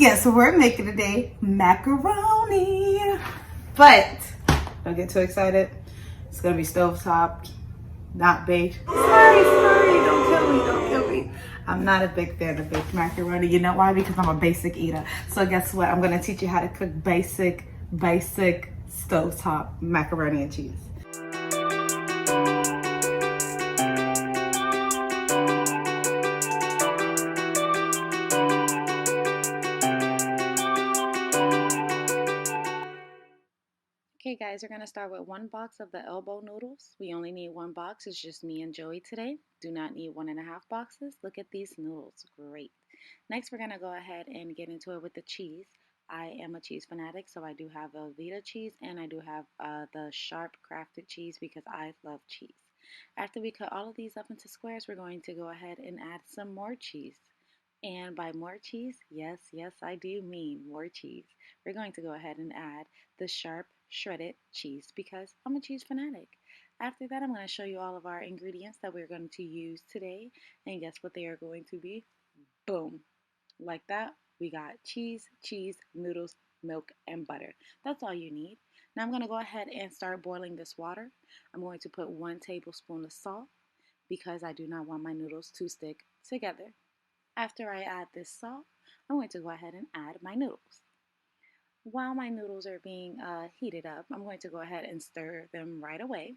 Guess what we're making today? Macaroni. But don't get too excited. It's gonna be stovetop, not baked. Sorry, don't kill me, don't kill me. I'm not a big fan of baked macaroni. You know why? Because I'm a basic eater. So guess what? I'm gonna teach you how to cook basic stovetop macaroni and cheese. Okay guys, we're going to start with one box of the elbow noodles. We only need one box. It's just me and Joey today. Do not need 1.5 boxes. Look at these noodles. Great. Next, we're going to go ahead and get into it with the cheese. I am a cheese fanatic, so I do have Velveeta cheese and I do have the sharp crafted cheese because I love cheese. After we cut all of these up into squares, we're going to go ahead and add some more cheese. And by more cheese, yes, I do mean more cheese. We're going to go ahead and add the sharp shredded cheese because I'm a cheese fanatic. After that, I'm going to show you all of our ingredients that we're going to use today. And guess what they are going to be? Boom. Like that, we got cheese, noodles, milk, and butter. That's all you need. Now I'm going to go ahead and start boiling this water. I'm going to put 1 tablespoon of salt because I do not want my noodles to stick together. After I add this salt, I'm going to go ahead and add my noodles. While my noodles are being heated up, I'm going to go ahead and stir them right away.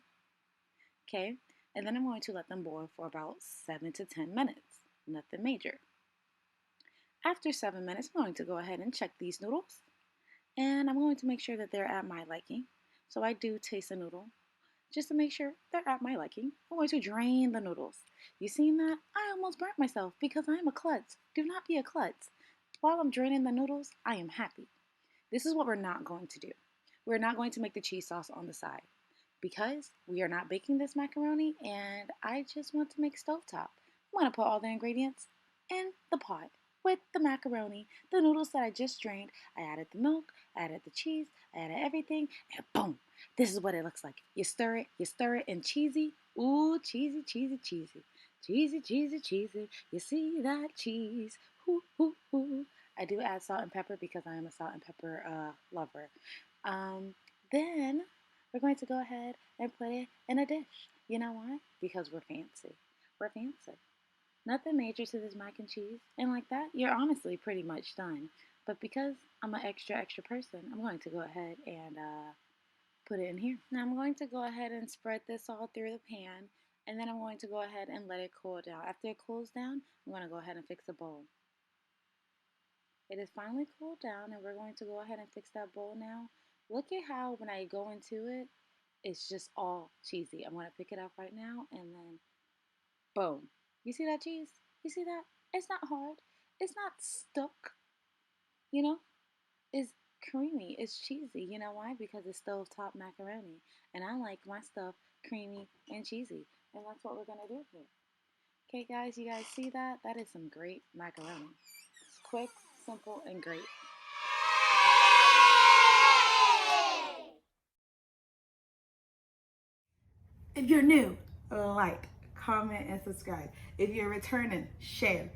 Okay, and then I'm going to let them boil for about 7 to 10 minutes. Nothing major. After 7 minutes, I'm going to go ahead and check these noodles. And I'm going to make sure that they're at my liking. So I do taste a noodle just to make sure they're at my liking. I'm going to drain the noodles. You seen that? I almost burnt myself because I am a klutz. Do not be a klutz. While I'm draining the noodles, I am happy. This is what we're not going to do. We're not going to make the cheese sauce on the side because we are not baking this macaroni and I just want to make stovetop. I'm going to put all the ingredients in the pot with the macaroni, the noodles that I just drained. I added the milk, I added the cheese, I added everything, and boom, this is what it looks like. You stir it, and cheesy. Ooh, cheesy. Cheesy. You see that cheese? Ooh. I do add salt and pepper because I am a salt and pepper lover. Then we're going to go ahead and put it in a dish. You know why? Because we're fancy. We're fancy. Nothing major to this mac and cheese. And like that, you're honestly pretty much done. But because I'm an extra person, I'm going to go ahead and put it in here. Now I'm going to go ahead and spread this all through the pan. And then I'm going to go ahead and let it cool down. After it cools down, I'm going to go ahead and fix a bowl. It is finally cooled down and we're going to go ahead and fix that bowl now. Look at how when I go into it, it's just all cheesy. I'm going to pick it up right now and then boom. You see that cheese? You see that? It's not hard. It's not stuck. You know? It's creamy. It's cheesy. You know why? Because it's stovetop macaroni. And I like my stuff creamy and cheesy. And that's what we're going to do here. Okay, guys, you guys see that? That is some great macaroni. Quick, simple, and great. If you're new, like, comment, and subscribe. If you're returning, share.